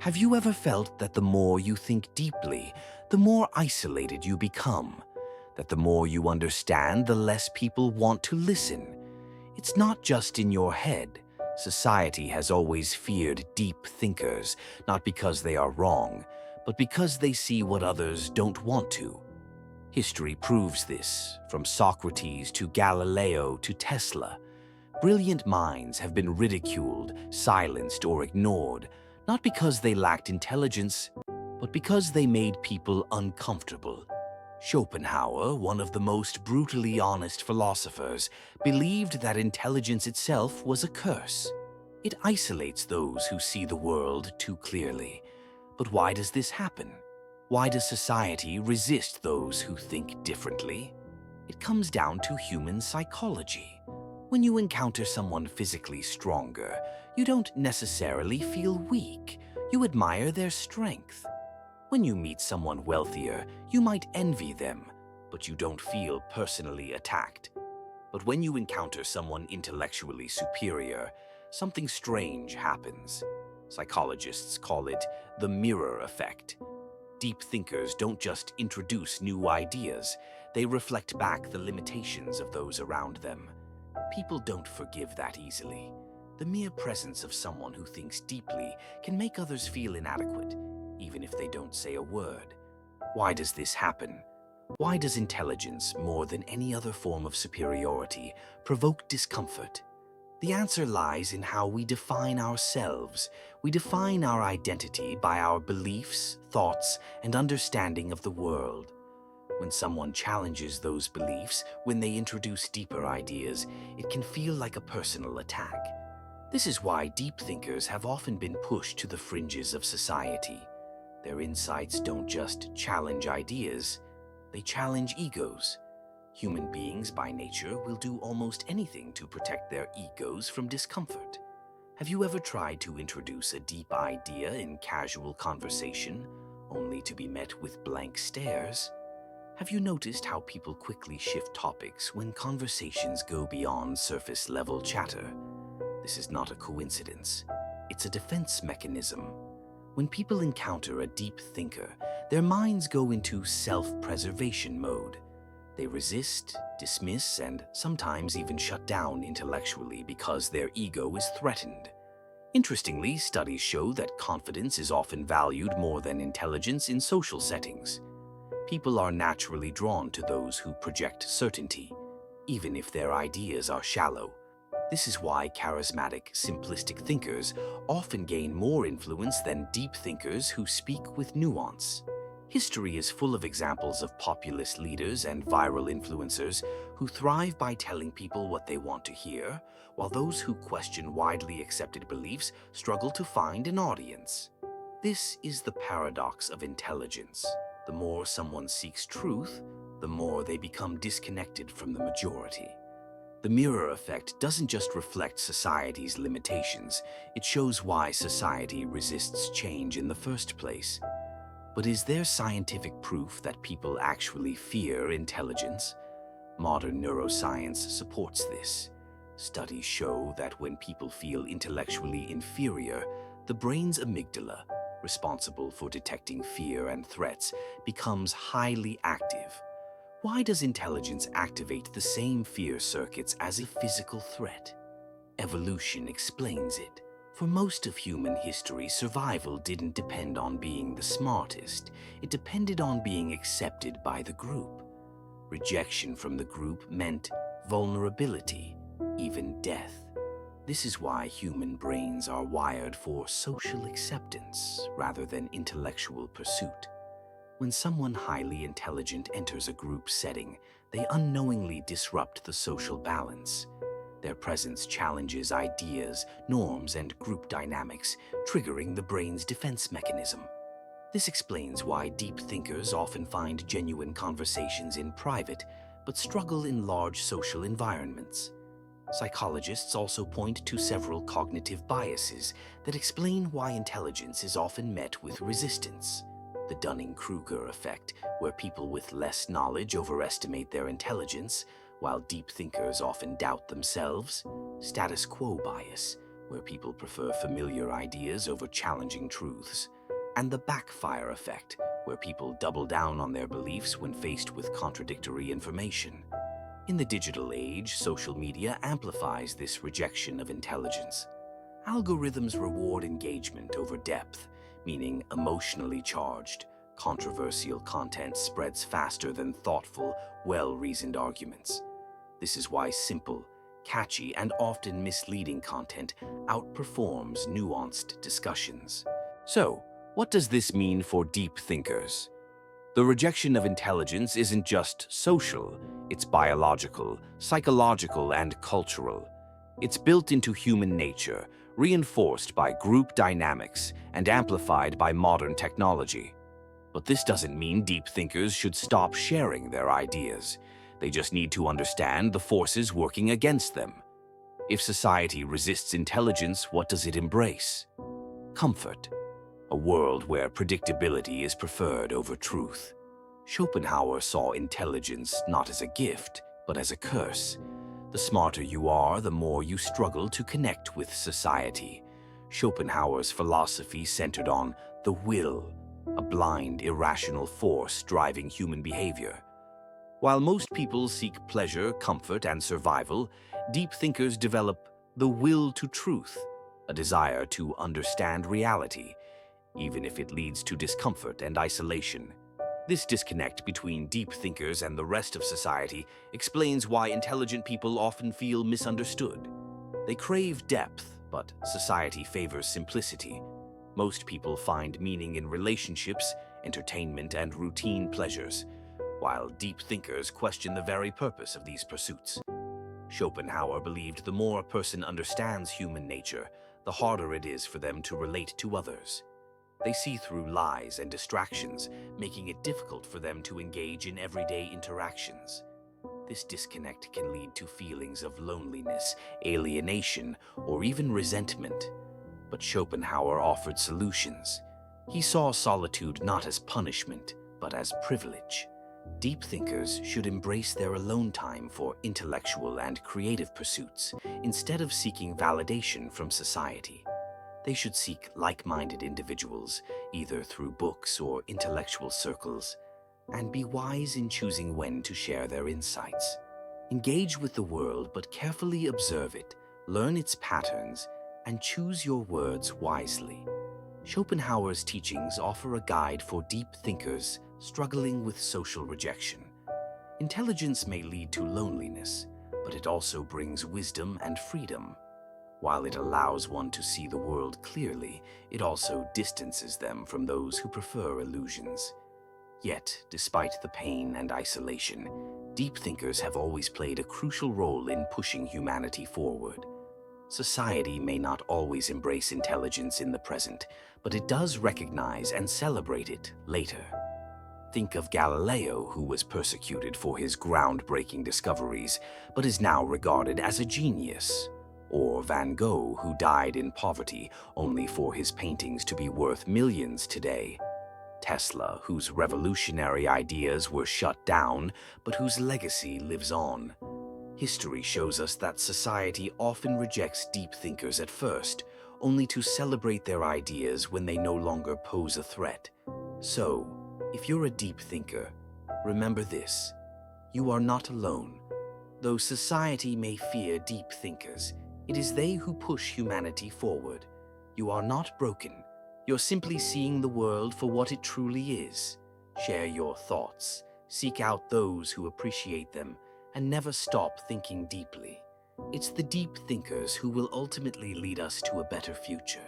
Have you ever felt that the more you think deeply, the more isolated you become? That the more you understand, the less people want to listen? It's not just in your head. Society has always feared deep thinkers, not because they are wrong, but because they see what others don't want to. History proves this, from Socrates to Galileo to Tesla. Brilliant minds have been ridiculed, silenced, or ignored, not because they lacked intelligence, but because they made people uncomfortable. Schopenhauer, one of the most brutally honest philosophers, believed that intelligence itself was a curse. It isolates those who see the world too clearly. But why does this happen? Why does society resist those who think differently? It comes down to human psychology. When you encounter someone physically stronger, you don't necessarily feel weak. You admire their strength. When you meet someone wealthier, you might envy them, but you don't feel personally attacked. But when you encounter someone intellectually superior, something strange happens. Psychologists call it the mirror effect. Deep thinkers don't just introduce new ideas, they reflect back the limitations of those around them. People don't forgive that easily. The mere presence of someone who thinks deeply can make others feel inadequate, even if they don't say a word. Why does this happen? Why does intelligence, more than any other form of superiority, provoke discomfort? The answer lies in how we define ourselves. We define our identity by our beliefs, thoughts, and understanding of the world. When someone challenges those beliefs, when they introduce deeper ideas, it can feel like a personal attack. This is why deep thinkers have often been pushed to the fringes of society. Their insights don't just challenge ideas, they challenge egos. Human beings by nature will do almost anything to protect their egos from discomfort. Have you ever tried to introduce a deep idea in casual conversation, only to be met with blank stares? Have you noticed how people quickly shift topics when conversations go beyond surface-level chatter? This is not a coincidence. It's a defense mechanism. When people encounter a deep thinker, their minds go into self-preservation mode. They resist, dismiss, and sometimes even shut down intellectually because their ego is threatened. Interestingly, studies show that confidence is often valued more than intelligence in social settings. People are naturally drawn to those who project certainty, even if their ideas are shallow. This is why charismatic, simplistic thinkers often gain more influence than deep thinkers who speak with nuance. History is full of examples of populist leaders and viral influencers who thrive by telling people what they want to hear, while those who question widely accepted beliefs struggle to find an audience. This is the paradox of intelligence. The more someone seeks truth, the more they become disconnected from the majority. The mirror effect doesn't just reflect society's limitations, it shows why society resists change in the first place. But is there scientific proof that people actually fear intelligence? Modern neuroscience supports this. Studies show that when people feel intellectually inferior, the brain's amygdala, responsible for detecting fear and threats, becomes highly active. Why does intelligence activate the same fear circuits as a physical threat? Evolution explains it. For most of human history, survival didn't depend on being the smartest. It depended on being accepted by the group. Rejection from the group meant vulnerability, even death. This is why human brains are wired for social acceptance rather than intellectual pursuit. When someone highly intelligent enters a group setting, they unknowingly disrupt the social balance. Their presence challenges ideas, norms, and group dynamics, triggering the brain's defense mechanism. This explains why deep thinkers often find genuine conversations in private, but struggle in large social environments. Psychologists also point to several cognitive biases that explain why intelligence is often met with resistance. The Dunning-Kruger effect, where people with less knowledge overestimate their intelligence, while deep thinkers often doubt themselves. Status quo bias, where people prefer familiar ideas over challenging truths, and the backfire effect, where people double down on their beliefs when faced with contradictory information. In the digital age, social media amplifies this rejection of intelligence. Algorithms reward engagement over depth, meaning emotionally charged, controversial content spreads faster than thoughtful, well-reasoned arguments. This is why simple, catchy, and often misleading content outperforms nuanced discussions. So, what does this mean for deep thinkers? The rejection of intelligence isn't just social, it's biological, psychological, and cultural. It's built into human nature, reinforced by group dynamics, and amplified by modern technology. But this doesn't mean deep thinkers should stop sharing their ideas. They just need to understand the forces working against them. If society resists intelligence, what does it embrace? Comfort. A world where predictability is preferred over truth. Schopenhauer saw intelligence not as a gift, but as a curse. The smarter you are, the more you struggle to connect with society. Schopenhauer's philosophy centered on the will, a blind, irrational force driving human behavior. While most people seek pleasure, comfort, and survival, deep thinkers develop the will to truth, a desire to understand reality, even if it leads to discomfort and isolation. This disconnect between deep thinkers and the rest of society explains why intelligent people often feel misunderstood. They crave depth, but society favors simplicity. Most people find meaning in relationships, entertainment, and routine pleasures, while deep thinkers question the very purpose of these pursuits. Schopenhauer believed the more a person understands human nature, the harder it is for them to relate to others. They see through lies and distractions, making it difficult for them to engage in everyday interactions. This disconnect can lead to feelings of loneliness, alienation, or even resentment. But Schopenhauer offered solutions. He saw solitude not as punishment, but as privilege. Deep thinkers should embrace their alone time for intellectual and creative pursuits, instead of seeking validation from society. They should seek like-minded individuals, either through books or intellectual circles, and be wise in choosing when to share their insights. Engage with the world, but carefully observe it, learn its patterns, and choose your words wisely. Schopenhauer's teachings offer a guide for deep thinkers struggling with social rejection. Intelligence may lead to loneliness, but it also brings wisdom and freedom. While it allows one to see the world clearly, it also distances them from those who prefer illusions. Yet, despite the pain and isolation, deep thinkers have always played a crucial role in pushing humanity forward. Society may not always embrace intelligence in the present, but it does recognize and celebrate it later. Think of Galileo, who was persecuted for his groundbreaking discoveries, but is now regarded as a genius. Or Van Gogh, who died in poverty only for his paintings to be worth millions today. Tesla, whose revolutionary ideas were shut down, but whose legacy lives on. History shows us that society often rejects deep thinkers at first, only to celebrate their ideas when they no longer pose a threat. So, if you're a deep thinker, remember this: you are not alone. Though society may fear deep thinkers, it is they who push humanity forward. You are not broken. You're simply seeing the world for what it truly is. Share your thoughts, seek out those who appreciate them, and never stop thinking deeply. It's the deep thinkers who will ultimately lead us to a better future.